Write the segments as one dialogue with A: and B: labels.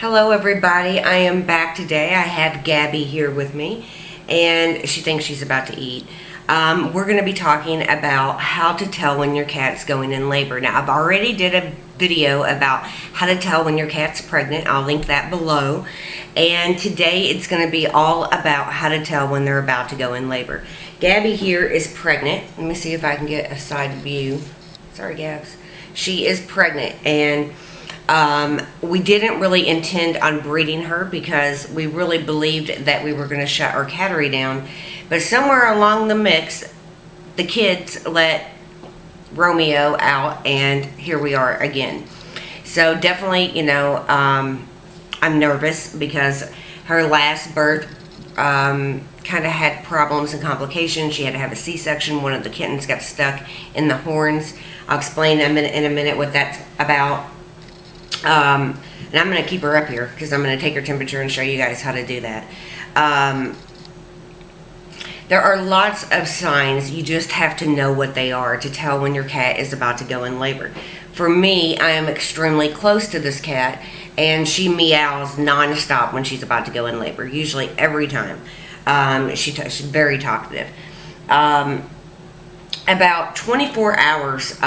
A: Hello everybody, I am back today. I have Gabby here with me and she thinks she's about to eat. We're going to be talking about how to tell when your cat's going in labor. Now I've already did a video about how to tell when your cat's pregnant. I'll link that below. And today it's going to be all about how to tell when they're about to go in labor. Gabby here is pregnant. Let me see if I can get a side view. Sorry Gabs. She is pregnant and we didn't really intend on breeding her because we really believed that we were going to shut our cattery down. But somewhere along the mix, the kids let Romeo out and here we are again. So definitely, you know, I'm nervous because her last birth kind of had problems and complications. She had to have a C-section. One of the kittens got stuck in the horns. I'll explain in a minute what that's about. And I'm going to keep her up here because I'm going to take her temperature and show you guys how to do that. There are lots of signs. You just have to know what they are to tell when your cat is about to go in labor. For me, I am extremely close to this cat and she meows non-stop when she's about to go in labor, usually every time. She's very talkative. About 24 hours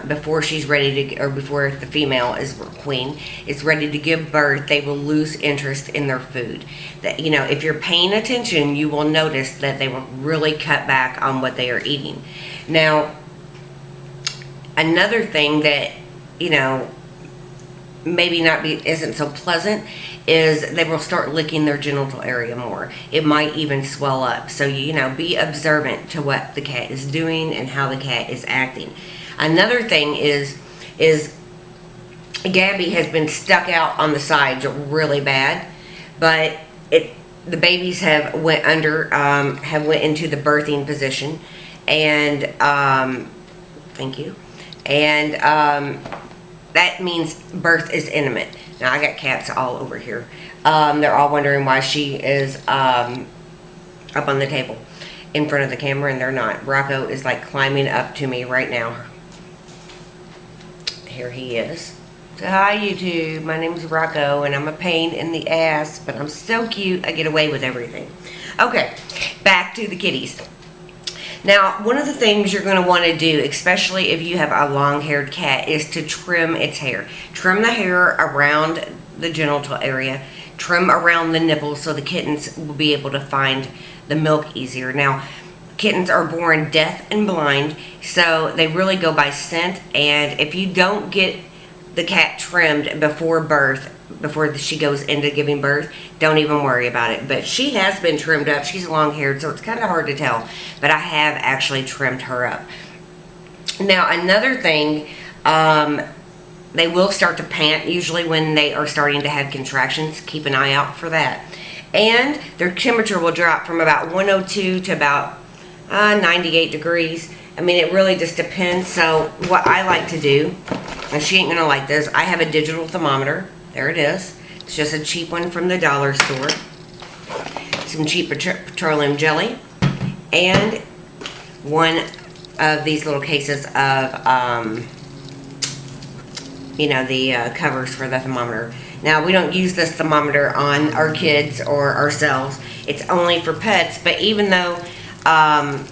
A: before she's ready to, or before the female is queen is ready to give birth, they will lose interest in their food. That, you know, if you're paying attention, you will notice that they will really cut back on what they are eating. Now, another thing that, you know, maybe isn't so pleasant is they will start licking their genital area more. It might even swell up. So, you know, be observant to what the cat is doing and how the cat is acting. Another thing is Gabby has been stuck out on the sides really bad, but the babies have went into the birthing position, and thank you, and that means birth is imminent. Now I got cats all over here. They're all wondering why she is up on the table in front of the camera, and they're not. Rocco is like climbing up to me right now. Here he is. So hi YouTube, my name is Rocco and I'm a pain in the ass, but I'm so cute I get away with everything. Okay, back to the kitties. Now, one of the things you're going to want to do, especially if you have a long-haired cat, is to trim its hair. Trim the hair around the genital area. Trim around the nipples so the kittens will be able to find the milk easier. Now, kittens are born deaf and blind, so they really go by scent. And if you don't get the cat trimmed before birth, before she goes into giving birth, don't even worry about it. But she has been trimmed up. She's long-haired, so it's kind of hard to tell. But I have actually trimmed her up. Now, another thing, they will start to pant usually when they are starting to have contractions. Keep an eye out for that. And their temperature will drop from about 102 to about 98 degrees. I mean, it really just depends. So what I like to do, and she ain't gonna like this, I have a digital thermometer. There it is. It's just a cheap one from the dollar store. Some cheap petroleum jelly. And one of these little cases of, you know, the covers for the thermometer. Now, we don't use this thermometer on our kids or ourselves. It's only for pets. But even though I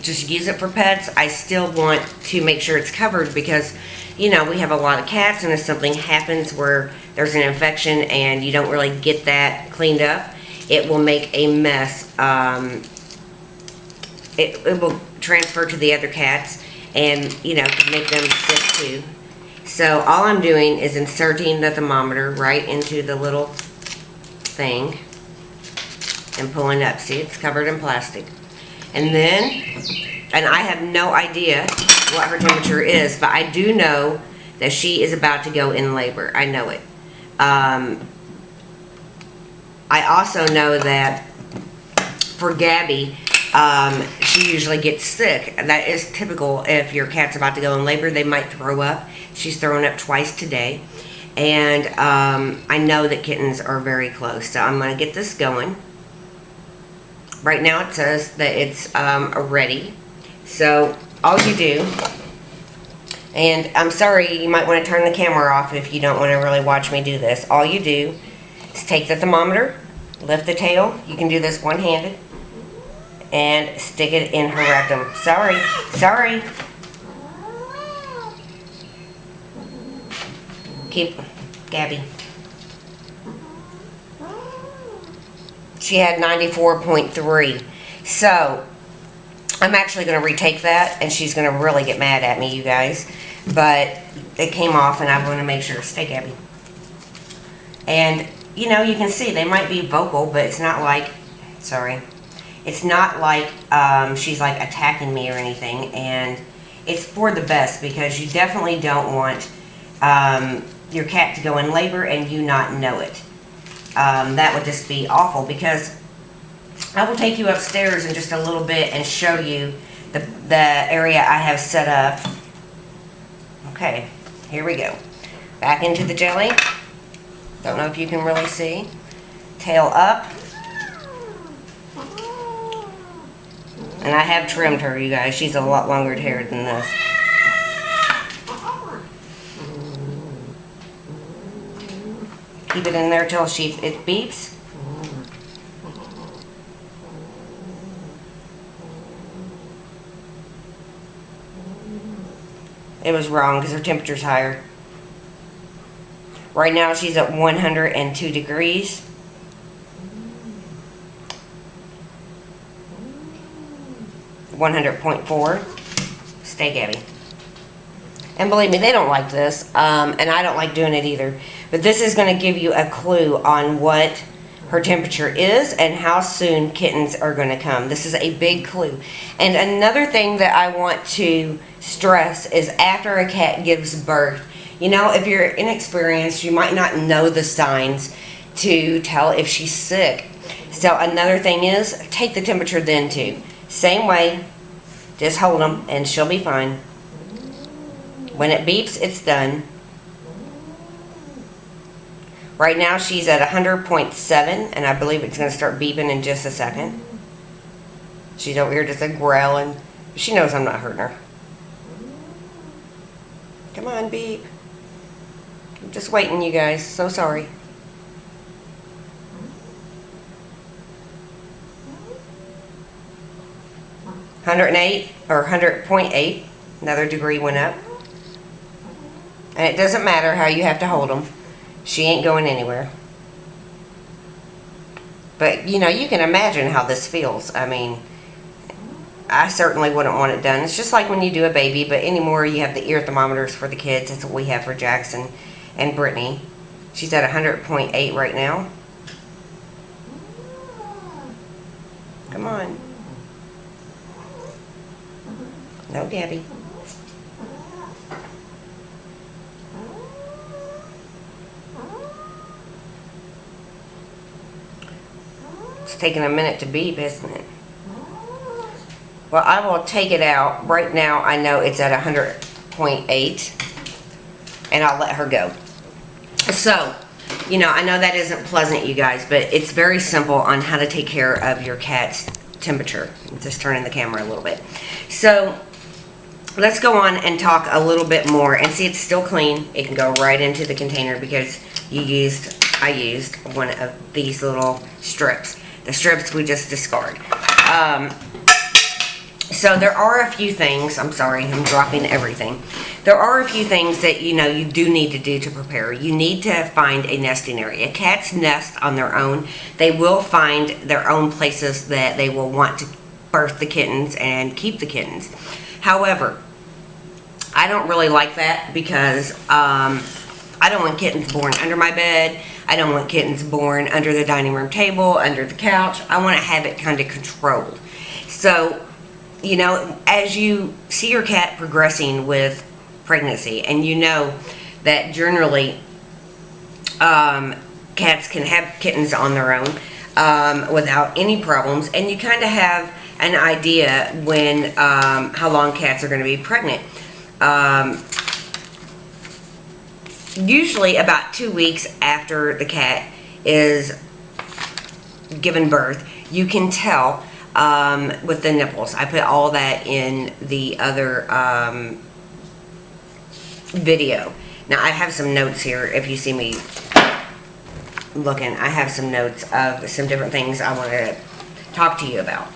A: just use it for pets, I still want to make sure it's covered because, you know, we have a lot of cats, and if something happens where there's an infection and you don't really get that cleaned up, it will make a mess. It will transfer to the other cats and, you know, make them sick too. So all I'm doing is inserting the thermometer right into the little thing and pulling up. See, it's covered in plastic. And then, and I have no idea what her temperature is, but I do know that she is about to go in labor. I know it. I also know that for Gabby, she usually gets sick. That is typical. If your cat's about to go in labor, they might throw up. She's thrown up twice today. And I know that kittens are very close. So I'm going to get this going. Right now it says that it's ready. So all you do And I'm sorry, you might want to turn the camera off if you don't want to really watch me do this. All you do is take the thermometer, lift the tail. You can do this one-handed. And stick it in her rectum. Sorry. Keep, Gabby. She had 94.3. So, I'm actually going to retake that, and she's going to really get mad at me, you guys. But it came off, and I want to make sure. Stay, Gabby. And, you know, you can see they might be vocal, but it's not like, sorry. It's not like she's like attacking me or anything, and it's for the best because you definitely don't want your cat to go in labor and you not know it. That would just be awful, because I will take you upstairs in just a little bit and show you the area I have set up. Okay, here we go. Back into the jelly. Don't know if you can really see. Tail up. And I have trimmed her, you guys. She's a lot longer haired than this. Keep it in there till it beeps. It was wrong because her temperature's higher. Right now she's at 102 degrees. .4. Stay, Gabby. And believe me, they don't like this, and I don't like doing it either. But this is going to give you a clue on what her temperature is and how soon kittens are going to come. This is a big clue. And another thing that I want to stress is after a cat gives birth, you know, if you're inexperienced, you might not know the signs to tell if she's sick. So another thing is, take the temperature then too. Same way, just hold them and she'll be fine. When it beeps, it's done. Right now she's at 100.7, and I believe it's going to start beeping in just a second. She's over here just like growling. She knows I'm not hurting her. Come on, beep. I'm just waiting, you guys. So sorry. .8 or 100.8. Another degree went up. And it doesn't matter how you have to hold them. She ain't going anywhere. But, you know, you can imagine how this feels. I mean, I certainly wouldn't want it done. It's just like when you do a baby, but anymore you have the ear thermometers for the kids. That's what we have for Jackson and Brittany. She's at 100.8 right now. Come on. No, Gabby. It's taking a minute to beep, isn't it? Well, I will take it out. Right now, I know it's at 100.8, and I'll let her go. So, you know, I know that isn't pleasant, you guys, but it's very simple on how to take care of your cat's temperature. I'm just turning the camera a little bit. So, let's go on and talk a little bit more. And see, it's still clean. It can go right into the container because I used one of these little strips. The strips we just discard. So there are a few things, I'm sorry, I'm dropping everything. There are a few things that, you know, you do need to do to prepare. You need to find a nesting area. Cats nest on their own. They will find their own places that they will want to birth the kittens and keep the kittens. However, I don't really like that because I don't want kittens born under my bed. I don't want kittens born under the dining room table, under the couch. I want to have it kind of controlled. So, you know, as you see your cat progressing with pregnancy, and you know that generally cats can have kittens on their own without any problems, and you kind of have an idea when how long cats are going to be pregnant. Usually about 2 weeks after the cat is given birth, you can tell with the nipples. I put all that in the other video. Now I have some notes here. If you see me looking, I have some notes of some different things I want to talk to you about.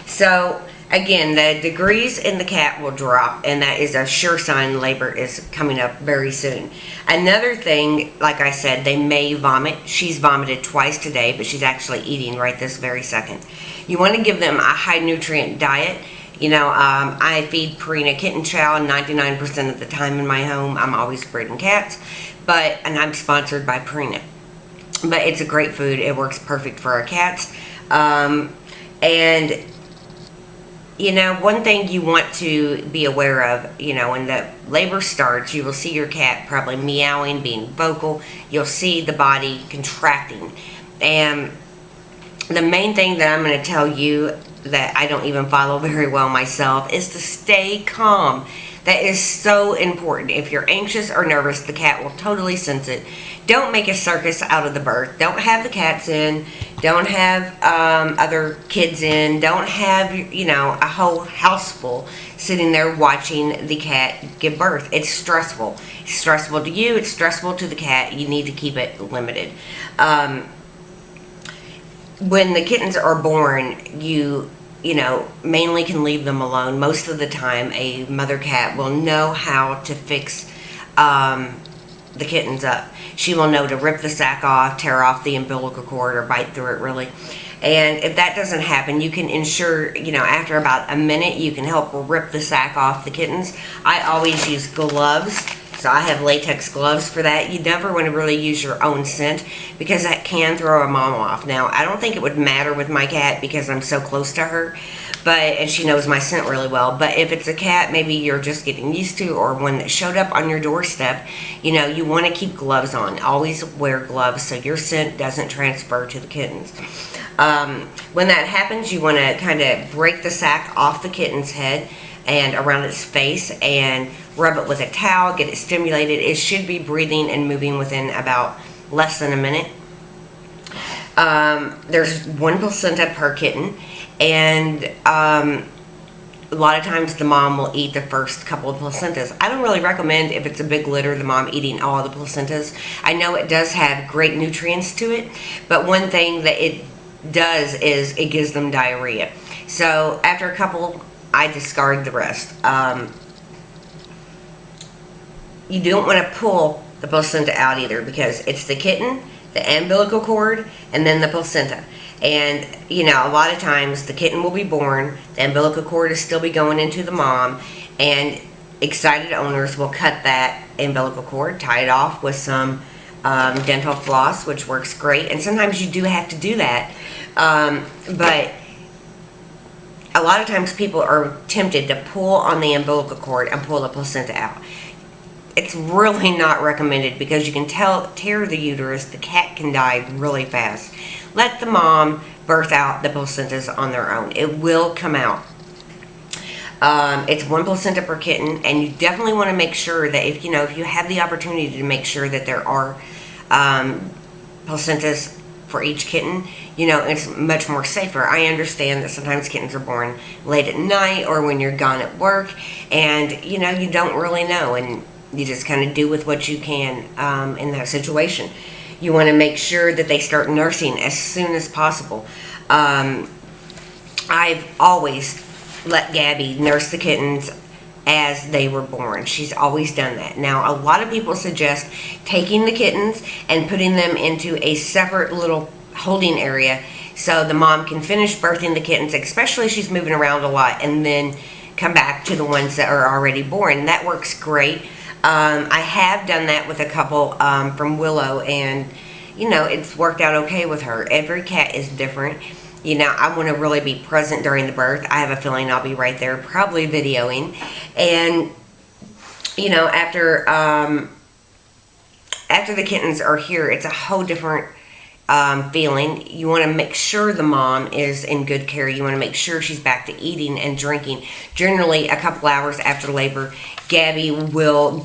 A: So again, the degrees in the cat will drop, and that is a sure sign labor is coming up very soon. Another thing, like I said, they may vomit. She's vomited twice today, but she's actually eating right this very second. You want to give them a high nutrient diet. You know, I feed Purina kitten chow 99% of the time in my home. I'm always breeding cats, and I'm sponsored by Purina. But it's a great food. It works perfect for our cats. And you know, one thing you want to be aware of, you know, when the labor starts, you will see your cat probably meowing, being vocal. You'll see the body contracting. And the main thing that I'm going to tell you that I don't even follow very well myself is to stay calm. That is so important. If you're anxious or nervous, the cat will totally sense it. Don't make a circus out of the birth. Don't have the cats in. Don't have other kids in. Don't have, you know, a whole house full sitting there watching the cat give birth. It's stressful. It's stressful to you. It's stressful to the cat. You need to keep it limited. When the kittens are born, you know, mainly can leave them alone. Most of the time, a mother cat will know how to fix the kittens up. She will know to rip the sack off, tear off the umbilical cord, or bite through it, really. And if that doesn't happen, you can ensure, you know, after about a minute, you can help rip the sack off the kittens. I always use gloves. So I have latex gloves for that. You never want to really use your own scent because that can throw a mom off. Now, I don't think it would matter with my cat because I'm so close to her, and she knows my scent really well. But if it's a cat maybe you're just getting used to, or one that showed up on your doorstep, you know, you want to keep gloves on. Always wear gloves so your scent doesn't transfer to the kittens. When that happens, you want to kind of break the sack off the kitten's head and around its face and rub it with a towel, get it stimulated. It should be breathing and moving within about less than a minute. There's 1 placenta per kitten, and a lot of times the mom will eat the first couple of placentas. I don't really recommend, if it's a big litter, the mom eating all the placentas. I know it does have great nutrients to it, but one thing that it does is it gives them diarrhea. So after a couple, I discard the rest. You don't want to pull the placenta out either, because it's the kitten, the umbilical cord, and then the placenta. And, you know, a lot of times the kitten will be born, the umbilical cord will still be going into the mom, and excited owners will cut that umbilical cord, tie it off with some dental floss, which works great. And sometimes you do have to do that. But a lot of times people are tempted to pull on the umbilical cord and pull the placenta out. It's really not recommended because you can tear the uterus. The cat can die really fast. Let the mom birth out the placentas on their own. It will come out. It's 1 placenta per kitten, and you definitely want to make sure that if you have the opportunity to make sure that there are placentas for each kitten, you know, it's much more safer. I understand that sometimes kittens are born late at night or when you're gone at work, and you know, you don't really know, and you just kind of do with what you can in that situation. You want to make sure that they start nursing as soon as possible. I've always let Gabby nurse the kittens as they were born. She's always done that. Now, a lot of people suggest taking the kittens and putting them into a separate little holding area so the mom can finish birthing the kittens, especially if she's moving around a lot, and then come back to the ones that are already born. That works great. I have done that with a couple from Willow, and you know, it's worked out okay with her. Every cat is different. You know, I want to really be present during the birth. I have a feeling I'll be right there, probably videoing. And you know, after the kittens are here, it's a whole different feeling. You want to make sure the mom is in good care. You want to make sure she's back to eating and drinking. Generally, a couple hours after labor, Gabby will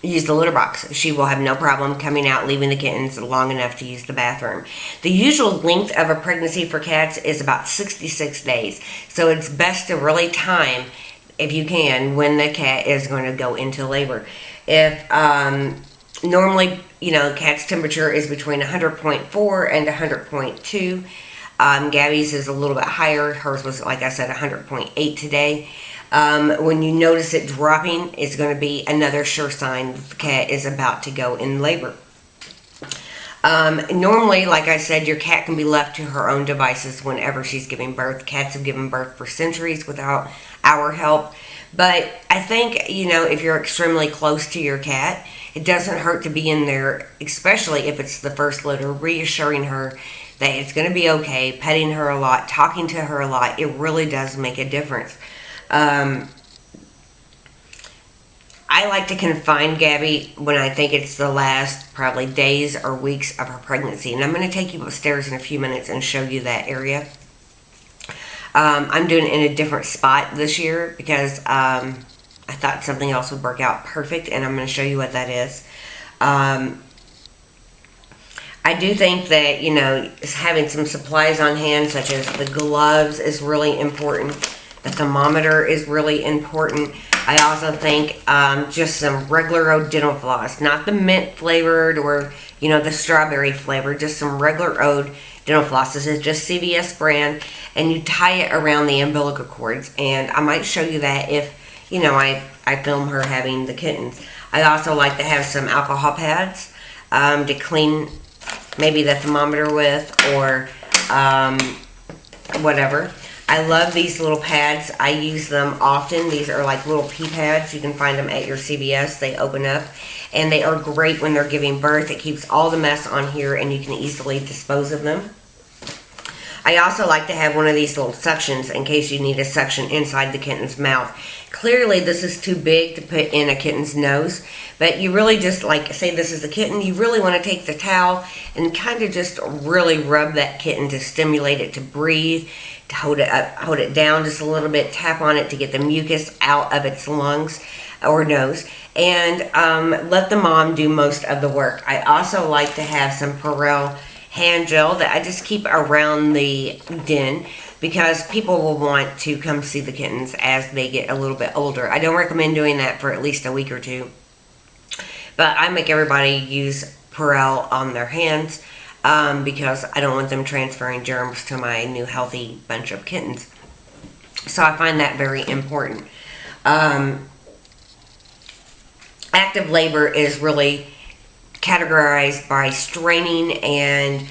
A: use the litter box. She will have no problem coming out, leaving the kittens long enough to use the bathroom. The usual length of a pregnancy for cats is about 66 days. So it's best to really time if you can, when the cat is going to go into labor. If normally, cat's temperature is between 100.4 and 100.2. Gabby's is a little bit higher. Hers was, like I said, 100.8 today. When you notice it dropping, it's going to be another sure sign that the cat is about to go in labor. Normally, like I said, your cat can be left to her own devices whenever she's giving birth. Cats have given birth for centuries without our help. But I think, if you're extremely close to your cat, it doesn't hurt to be in there, especially if it's the first litter, reassuring her that it's going to be okay, petting her a lot, talking to her a lot. It really does make a difference. I like to confine Gabby when I think it's the last probably days or weeks of her pregnancy. And I'm going to take you upstairs in a few minutes and show you that area. I'm doing it in a different spot this year because I thought something else would work out perfect. And I'm going to show you what that is. I do think that, having some supplies on hand, such as the gloves, is really important. The thermometer is really important. I also think just some regular old dental floss, not the mint flavored or, the strawberry flavor, just some regular old dental floss. This is just CVS brand, and you tie it around the umbilical cords. And I might show you that if, I film her having the kittens. I also like to have some alcohol pads to clean maybe the thermometer with, or whatever. I love these little pads. I use them often. These are like little pee pads. You can find them at your CVS. They open up, and they are great when they're giving birth. It keeps all the mess on here, and you can easily dispose of them. I also like to have one of these little suctions in case you need a suction inside the kitten's mouth. Clearly, this is too big to put in a kitten's nose, but you really just, say this is the kitten, you really want to take the towel and kind of just really rub that kitten to stimulate it to breathe, to hold it down just a little bit, tap on it to get the mucus out of its lungs or nose, and let the mom do most of the work. I also like to have some Perel hand gel that I just keep around the den because people will want to come see the kittens as they get a little bit older. I don't recommend doing that for at least a week or two, but I make everybody use Perel on their hands because I don't want them transferring germs to my new healthy bunch of kittens. So I find that very important. Active labor is really categorized by straining, and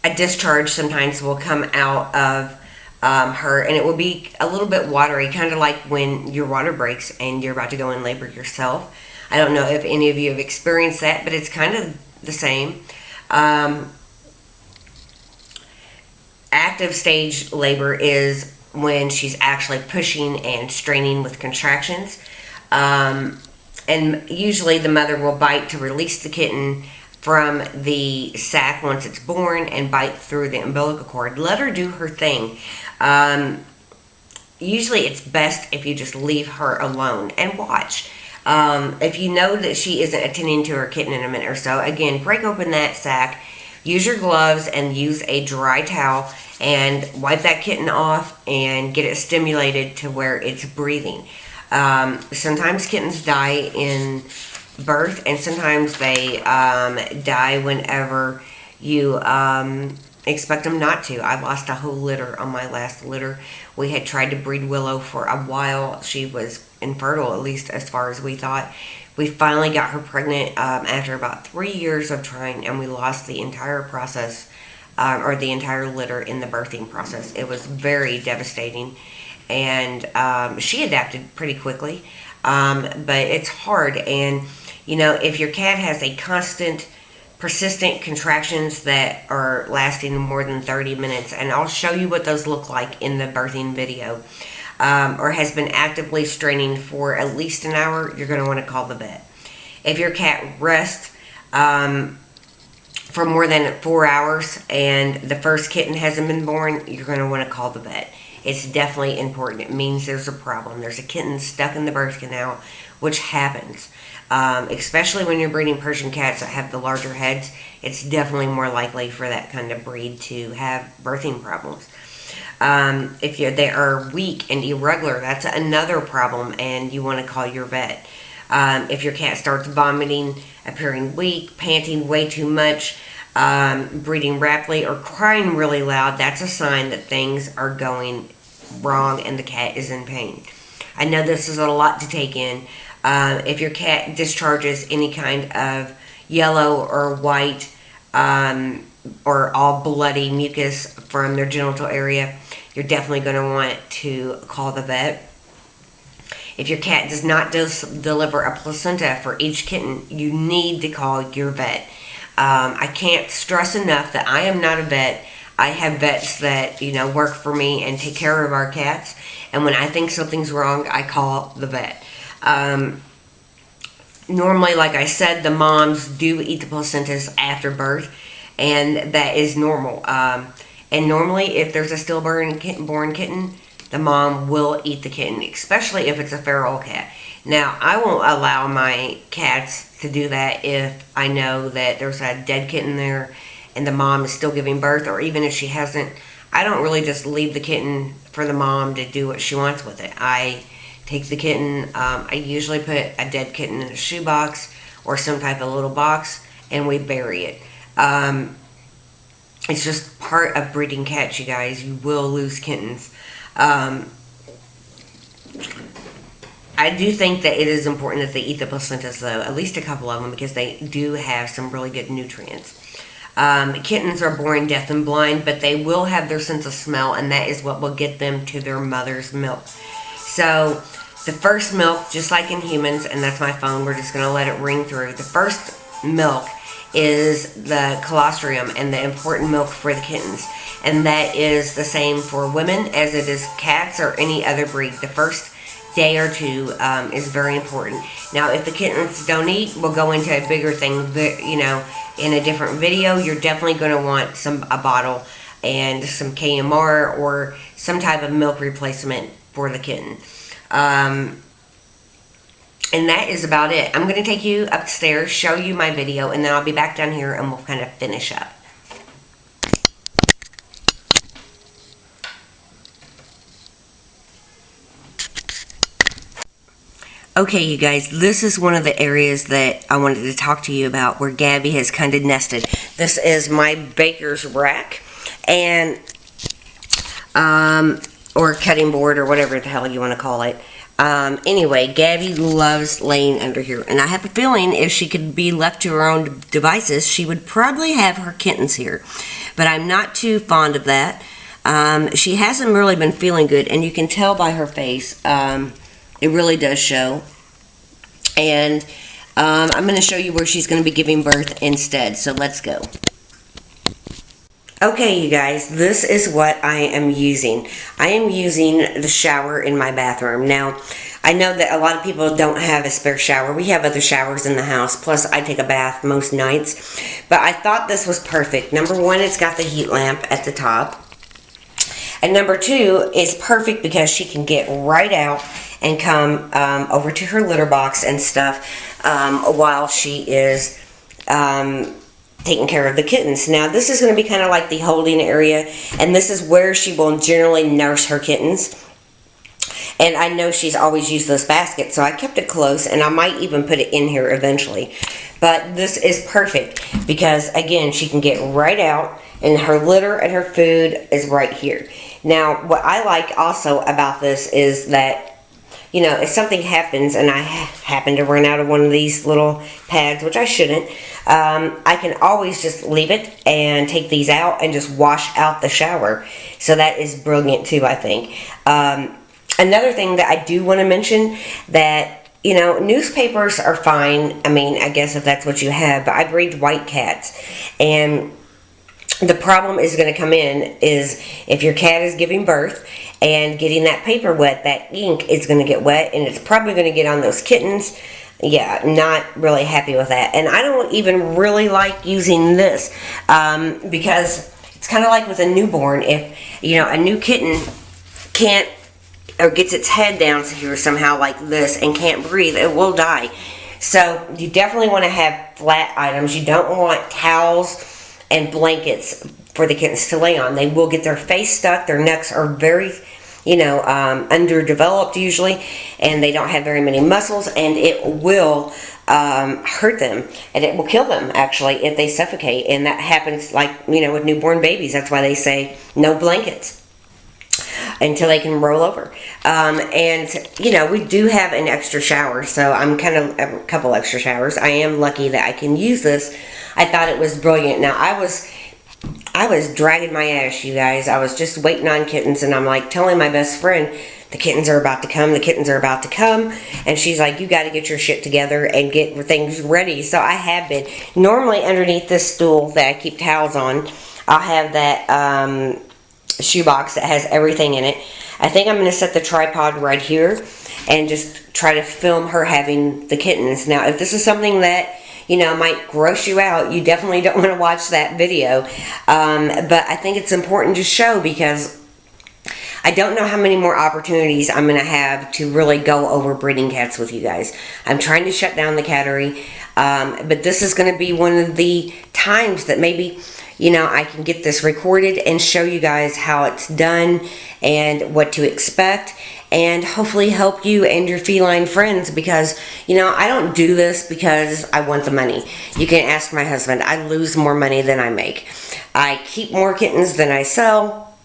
A: a discharge sometimes will come out of her, and it will be a little bit watery, kind of like when your water breaks and you're about to go in labor yourself. I don't know if any of you have experienced that, but it's kind of the same. Active stage labor is when she's actually pushing and straining with contractions. And usually the mother will bite to release the kitten from the sac once it's born and bite through the umbilical cord. Let her do her thing. Usually it's best if you just leave her alone and watch. If you know that she isn't attending to her kitten in a minute or so, again, break open that sac, use your gloves and use a dry towel and wipe that kitten off and get it stimulated to where it's breathing. Sometimes kittens die in birth, and sometimes they die whenever you expect them not to. I lost a whole litter on my last litter. We had tried to breed Willow for a while. She was infertile, at least as far as we thought. We finally got her pregnant after about 3 years of trying, and we lost the entire process, or the entire litter in the birthing process. It was very devastating. And she adapted pretty quickly, but it's hard. And if your cat has a constant persistent contractions that are lasting more than 30 minutes, and I'll show you what those look like in the birthing video, or has been actively straining for at least an hour, you're going to want to call the vet. If your cat rests for more than 4 hours and the first kitten hasn't been born, you're going to want to call the vet. It's definitely important. It means there's a problem. There's a kitten stuck in the birth canal, which happens. Especially when you're breeding Persian cats that have the larger heads, it's definitely more likely for that kind of breed to have birthing problems. If they are weak and irregular, that's another problem, and you want to call your vet. If your cat starts vomiting, appearing weak, panting way too much, breathing rapidly, or crying really loud, that's a sign that things are going wrong and the cat is in pain. I know this is a lot to take in. If your cat discharges any kind of yellow or white or all bloody mucus from their genital area, you're definitely going to want to call the vet. If your cat does not deliver a placenta for each kitten, you need to call your vet. I can't stress enough that I am not a vet. I have vets that, work for me and take care of our cats. And when I think something's wrong, I call the vet. Normally, like I said, the moms do eat the placentas after birth, and that is normal. And normally, if there's a stillborn kitten, the mom will eat the kitten, especially if it's a feral cat. Now, I won't allow my cats to do that if I know that there's a dead kitten there and the mom is still giving birth, or even if she hasn't. I don't really just leave the kitten for the mom to do what she wants with it. I take the kitten, I usually put a dead kitten in a shoebox or some type of little box, and we bury it. It's just part of breeding cats, you guys. You will lose kittens. I do think that it is important that they eat the placentas, though, at least a couple of them, because they do have some really good nutrients. Kittens are born deaf and blind, but they will have their sense of smell, and that is what will get them to their mother's milk. So the first milk, just like in humans, and that's my phone, we're just going to let it ring through. The first milk is the colostrum and the important milk for the kittens. And that is the same for women as it is cats or any other breed. The first day or two is very important. Now, if the kittens don't eat, we'll go into a bigger thing, in a different video. You're definitely going to want a bottle and some KMR or some type of milk replacement for the kitten. And that is about it. I'm going to take you upstairs, show you my video, and then I'll be back down here and we'll kind of finish up. Okay, you guys, this is one of the areas that I wanted to talk to you about where Gabby has kind of nested. This is my baker's rack, and or cutting board, or whatever the hell you want to call it. Anyway, Gabby loves laying under here, and I have a feeling if she could be left to her own devices, she would probably have her kittens here. But I'm not too fond of that. She hasn't really been feeling good, and you can tell by her face. It really does show. And I'm going to show you where she's going to be giving birth instead. So let's go. Okay, you guys, this is what I am using. I am using the shower in my bathroom. Now, I know that a lot of people don't have a spare shower. We have other showers in the house. Plus, I take a bath most nights. But I thought this was perfect. Number one, it's got the heat lamp at the top. And number two, it's perfect because she can get right out and come over to her litter box and stuff while she is taking care of the kittens. Now, this is going to be kind of like the holding area, and this is where she will generally nurse her kittens. And I know she's always used this basket, so I kept it close, and I might even put it in here eventually. But this is perfect because, again, she can get right out, and her litter and her food is right here. Now, what I like also about this is that, if something happens and I happen to run out of one of these little pads, which I shouldn't, I can always just leave it and take these out and just wash out the shower. So that is brilliant too, I think. Another thing that I do want to mention that, newspapers are fine. I mean, I guess if that's what you have, but I breed white cats. And the problem is going to come in is if your cat is giving birth and getting that paper wet, that ink is going to get wet, and it's probably going to get on those kittens. Yeah, not really happy with that. And I don't even really like using this because it's kind of like with a newborn. If, a new kitten can't or gets its head down here somehow like this and can't breathe, it will die. So you definitely want to have flat items. You don't want towels and blankets for the kittens to lay on. They will get their face stuck. Their necks are very, underdeveloped usually, and they don't have very many muscles, and it will hurt them, and it will kill them actually if they suffocate. And that happens, like, with newborn babies. That's why they say no blankets until they can roll over. And we do have an extra shower, so I'm kind of a couple extra showers. I am lucky that I can use this. I thought it was brilliant. Now I was dragging my ass, you guys. I was just waiting on kittens, and I'm like telling my best friend, the kittens are about to come, the kittens are about to come. And she's like, you got to get your shit together and get things ready. So I have been. Normally underneath this stool that I keep towels on, I'll have that shoebox that has everything in it. I think I'm going to set the tripod right here and just try to film her having the kittens. Now, if this is something that might gross you out, you definitely don't want to watch that video. But I think it's important to show, because I don't know how many more opportunities I'm going to have to really go over breeding cats with you guys. I'm trying to shut down the cattery, but this is going to be one of the times that maybe I can get this recorded and show you guys how it's done and what to expect, and hopefully help you and your feline friends, because I don't do this because I want the money. You can ask my husband. I lose more money than I make. I keep more kittens than I sell.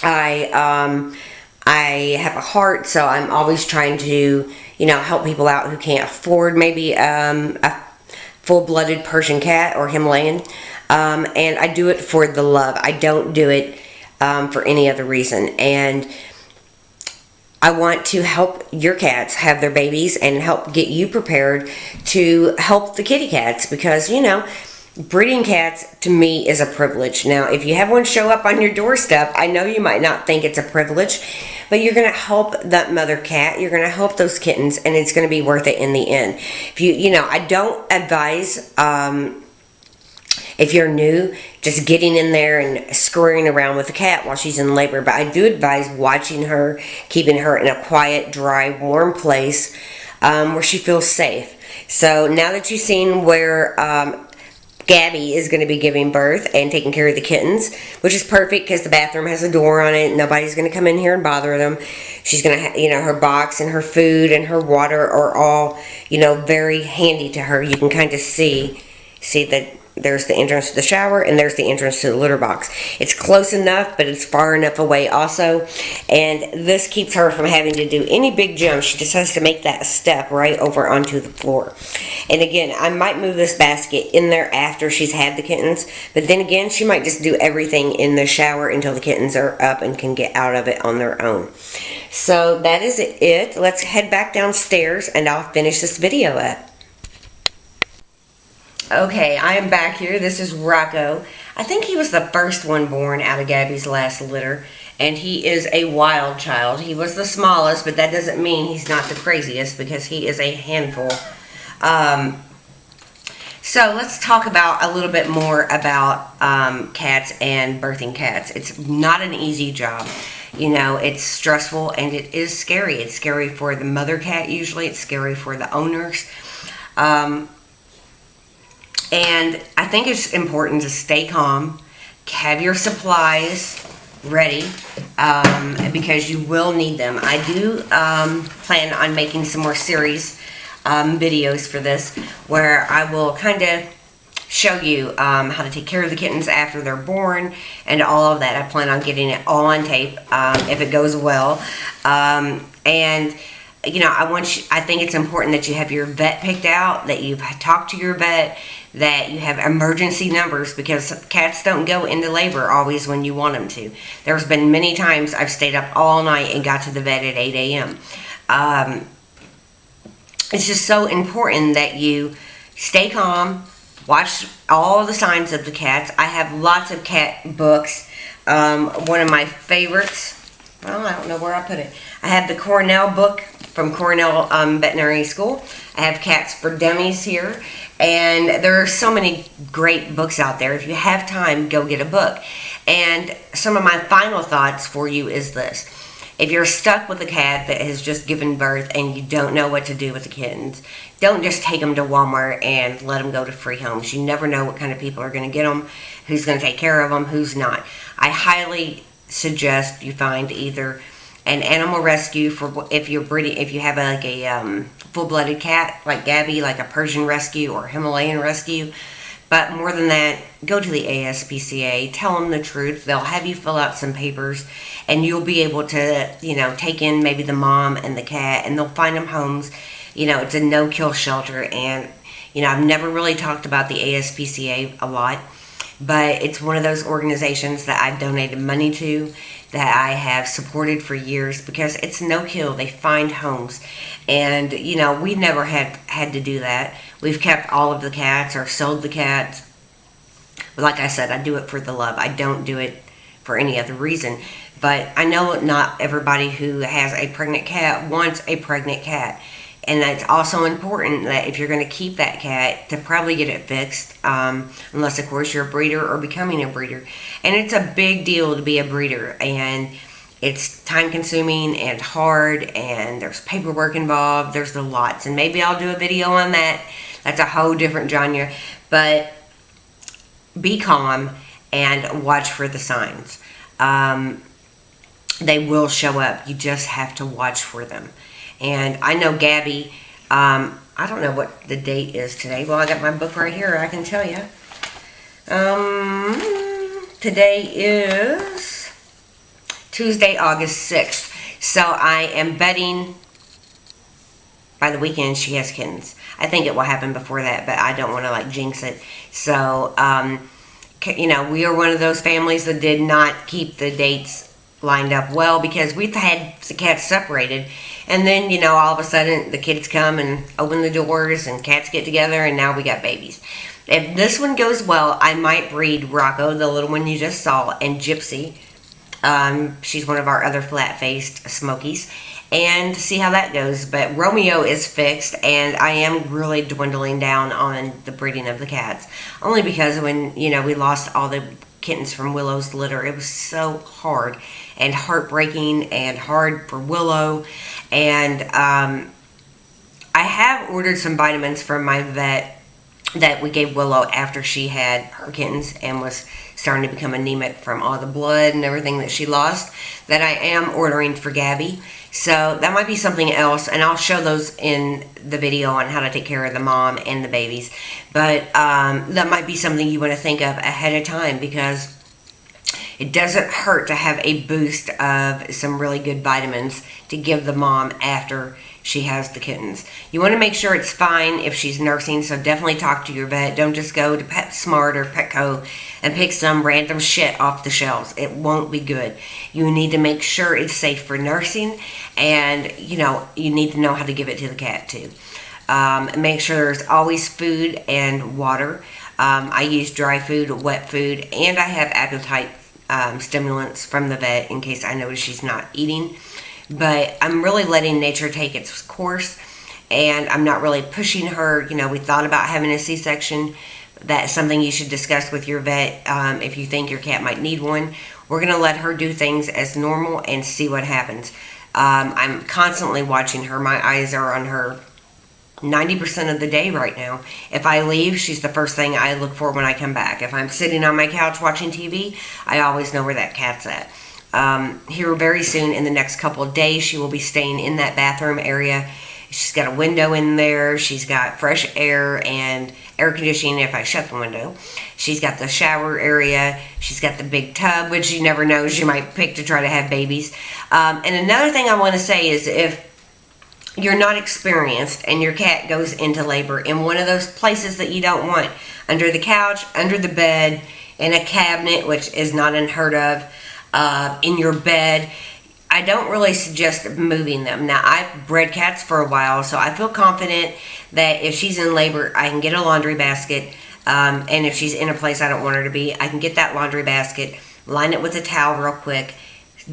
A: I have a heart, so I'm always trying to help people out who can't afford maybe a full-blooded Persian cat or Himalayan. And I do it for the love. I don't do it for any other reason. And I want to help your cats have their babies and help get you prepared to help the kitty cats, because breeding cats to me is a privilege. Now, if you have one show up on your doorstep, I know you might not think it's a privilege, but you're going to help that mother cat. You're going to help those kittens, and it's going to be worth it in the end. If I don't advise, if you're new, just getting in there and scurrying around with the cat while she's in labor. But I do advise watching her, keeping her in a quiet, dry, warm place where she feels safe. So now that you've seen where Gabby is going to be giving birth and taking care of the kittens, which is perfect because the bathroom has a door on it. Nobody's going to come in here and bother them. She's going to her box and her food and her water are all, very handy to her. You can kind of see that there's the entrance to the shower, and there's the entrance to the litter box. It's close enough, but it's far enough away also. And this keeps her from having to do any big jumps. She just has to make that step right over onto the floor. And again, I might move this basket in there after she's had the kittens. But then again, she might just do everything in the shower until the kittens are up and can get out of it on their own. So that is it. Let's head back downstairs, and I'll finish this video up. Okay, I am back here. This is Rocco. I think he was the first one born out of Gabby's last litter, and he is a wild child. He was the smallest, but that doesn't mean he's not the craziest, because he is a handful. So let's talk about a little bit more about cats and birthing cats. It's not an easy job. It's stressful, and it is scary. It's scary for the mother cat usually. It's scary for the owners. And I think it's important to stay calm, have your supplies ready, because you will need them. I do plan on making some more series videos for this, where I will kind of show you how to take care of the kittens after they're born and all of that. I plan on getting it all on tape if it goes well. And I think it's important that you have your vet picked out, that you've talked to your vet, that you have emergency numbers, because cats don't go into labor always when you want them to. There's been many times I've stayed up all night and got to the vet at 8 a.m. It's just so important that you stay calm, watch all the signs of the cats. I have lots of cat books. One of my favorites, well, I don't know where I put it. I have the Cornell book from Cornell Veterinary School. I have Cats for Dummies here. And there are so many great books out there. If you have time, go get a book. And some of my final thoughts for you is this. if you're stuck with a cat that has just given birth and you don't know what to do with the kittens, don't just take them to Walmart and let them go to free homes. You never know what kind of people are going to get them, who's going to take care of them, who's not. I highly suggest you find either an animal rescue for if you're breeding, if you have like a full-blooded cat like Gabby, like a Persian rescue or Himalayan rescue. But more than that, go to the ASPCA, tell them the truth. They'll have you fill out some papers, and you'll be able to, take in maybe the mom and the cat, and they'll find them homes. It's a no-kill shelter, and, I've never really talked about the ASPCA a lot, but it's one of those organizations that I've donated money to, that I have supported for years, because it's no-kill. They find homes, and, we've never had to do that. We've kept all of the cats or sold the cats. But like I said, I do it for the love. I don't do it for any other reason. But I know not everybody who has a pregnant cat wants a pregnant cat. And it's also important that if you're going to keep that cat, to probably get it fixed, unless, of course, you're a breeder or becoming a breeder. And it's a big deal to be a breeder. And it's time-consuming and hard, and there's paperwork involved. There's the lots. And maybe I'll do a video on that. That's a whole different genre. But be calm and watch for the signs. They will show up. You just have to watch for them. And I know Gabby, I don't know what the date is today. Well, I got my book right here. I can tell you. Today is Tuesday, August 6th. So I am betting by the weekend she has kittens. I think it will happen before that, but I don't want to jinx it. So, we are one of those families that did not keep the dates lined up well, because we've had the cats separated, and then all of a sudden the kids come and open the doors and cats get together, and now we got babies. If this one goes well, I might breed Rocco, the little one you just saw, and Gypsy. She's one of our other flat-faced Smokies, and see how that goes. But Romeo is fixed, and I am really dwindling down on the breeding of the cats, only because when we lost all the kittens from Willow's litter, it was so hard and heartbreaking and hard for Willow. And I have ordered some vitamins from my vet that we gave Willow after she had her kittens and was starting to become anemic from all the blood and everything that she lost, that I am ordering for Gabby. So that might be something else, and I'll show those in the video on how to take care of the mom and the babies. But that might be something you want to think of ahead of time, because it doesn't hurt to have a boost of some really good vitamins to give the mom after she has the kittens. You want to make sure it's fine if she's nursing, so definitely talk to your vet. Don't just go to PetSmart or Petco and pick some random shit off the shelves. It won't be good. You need to make sure it's safe for nursing, and you need to know how to give it to the cat too. Make sure there's always food and water. I use dry food, wet food, and I have appetite stimulants from the vet in case I notice she's not eating. But I'm really letting nature take its course, and I'm not really pushing her. We thought about having a C-section. That's something you should discuss with your vet if you think your cat might need one. We're going to let her do things as normal and see what happens. I'm constantly watching her. My eyes are on her 90% of the day right now. If I leave, she's the first thing I look for when I come back. If I'm sitting on my couch watching TV, I always know where that cat's at. Here very soon, in the next couple of days, she will be staying in that bathroom area. She's got a window in there. She's got fresh air and air conditioning if I shut the window. She's got the shower area. She's got the big tub, which you never know she might pick to try to have babies. And another thing I want to say is, if you're not experienced and your cat goes into labor in one of those places that you don't want, under the couch, under the bed, in a cabinet, which is not unheard of, in your bed, I don't really suggest moving them. Now, I've bred cats for a while, so I feel confident that if she's in labor, I can get a laundry basket, and if she's in a place I don't want her to be, I can get that laundry basket, line it with a towel real quick,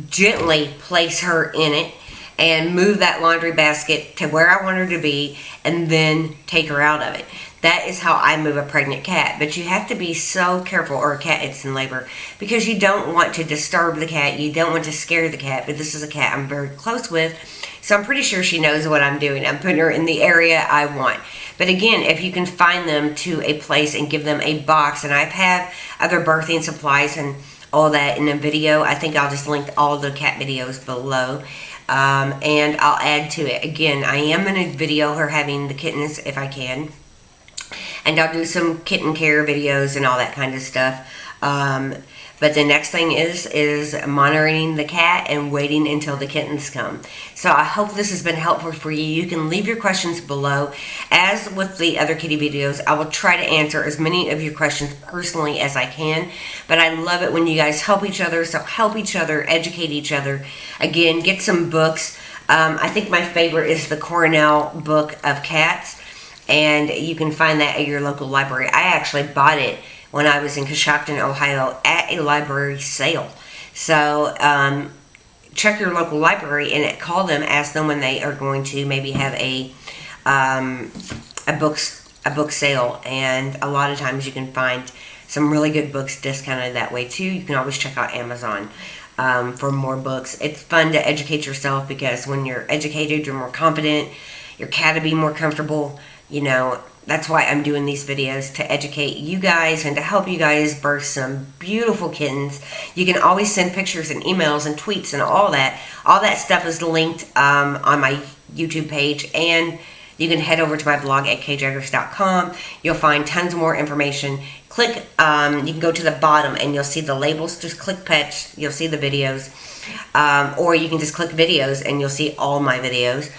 A: gently place her in it, and move that laundry basket to where I want her to be and then take her out of it. That is how I move a pregnant cat. But you have to be so careful, or a cat that's in labor, because you don't want to disturb the cat. You don't want to scare the cat. But this is a cat I'm very close with, so I'm pretty sure she knows what I'm doing. I'm putting her in the area I want. But again, if you can find them to a place and give them a box, and I have other birthing supplies and all that in a video. I think I'll just link all the cat videos below. And I'll add to it. Again, I am going to video her having the kittens if I can. And I'll do some kitten care videos and all that kind of stuff. But the next thing is monitoring the cat and waiting until the kittens come. So I hope this has been helpful for you. You can leave your questions below. As with the other kitty videos, I will try to answer as many of your questions personally as I can. But I love it when you guys help each other. So help each other, educate each other. Again, get some books. I think my favorite is the Cornell Book of Cats. And you can find that at your local library. I actually bought it when I was in Coshocton, Ohio, at a library sale. So check your local library and call them, ask them when they are going to maybe have a book sale. And a lot of times you can find some really good books discounted that way too. You can always check out Amazon for more books. It's fun to educate yourself, because when you're educated, you're more confident. Your cat will be more comfortable. You know, that's why I'm doing these videos, to educate you guys and to help you guys birth some beautiful kittens. You can always send pictures and emails and tweets and all that. All that stuff is linked on my YouTube page, and you can head over to my blog at kjaggers.com. You'll find tons more information. Click, you can go to the bottom and you'll see the labels. Just click pets, you'll see the videos. Or you can just click videos and you'll see all my videos.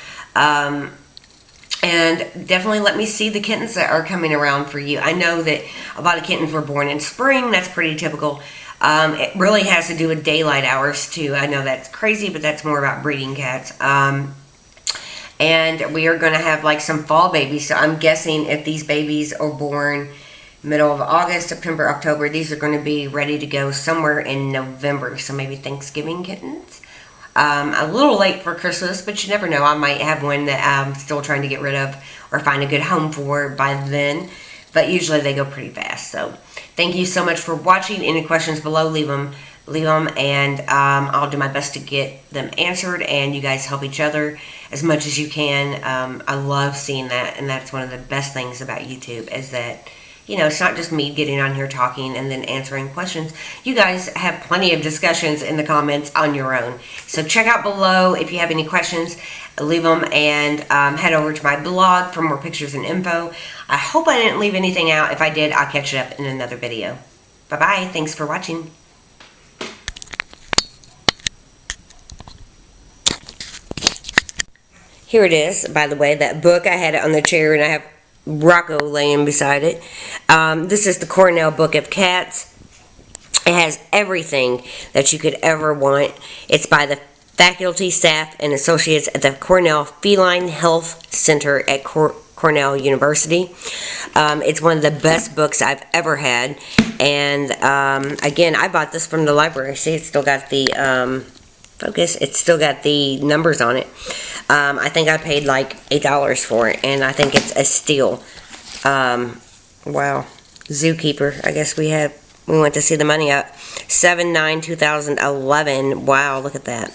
A: And definitely let me see the kittens that are coming around for you. I know that a lot of kittens were born in spring. That's pretty typical. It really has to do with daylight hours too. I know that's crazy, but that's more about breeding cats. And we are going to have like some fall babies. So I'm guessing if these babies are born middle of August, September, October, these are going to be ready to go somewhere in November. So maybe Thanksgiving kittens. A little late for Christmas, but you never know. I might have one that I'm still trying to get rid of or find a good home for by then. But usually they go pretty fast. So thank you so much for watching. Any questions below, leave them, and I'll do my best to get them answered. And you guys help each other as much as you can. I love seeing that, and that's one of the best things about YouTube, is that, you know, it's not just me getting on here talking and then answering questions. You guys have plenty of discussions in the comments on your own. So check out below if you have any questions. Leave them, and head over to my blog for more pictures and info. I hope I didn't leave anything out. If I did, I'll catch it up in another video. Bye-bye. Thanks for watching. Here it is, by the way, that book. I had it on the chair, and I have Rocco laying beside it. This is the Cornell Book of Cats. It has everything that you could ever want. It's by the faculty, staff, and associates at the Cornell Feline Health Center at Cornell University. It's one of the best books I've ever had. And again, I bought this from the library. See, it's still got the focus. It's still got the numbers on it. I think I paid like $8 for it, and I think it's a steal. Wow. Zookeeper. I guess we went to see the money up. 7/9/2011. Wow, look at that.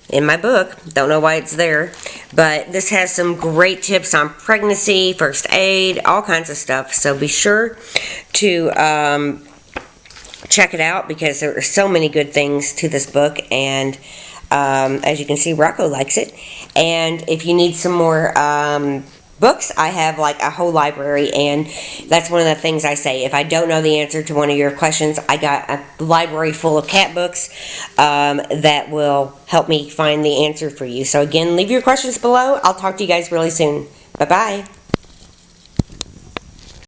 A: In my book. Don't know why it's there. But this has some great tips on pregnancy, first aid, all kinds of stuff. So be sure to check it out, because there are so many good things to this book. And as you can see, Rocco likes it. And if you need some more books, I have like a whole library, and that's one of the things I say. If I don't know the answer to one of your questions, I got a library full of cat books that will help me find the answer for you. So again, leave your questions below. I'll talk to you guys really soon. Bye-bye.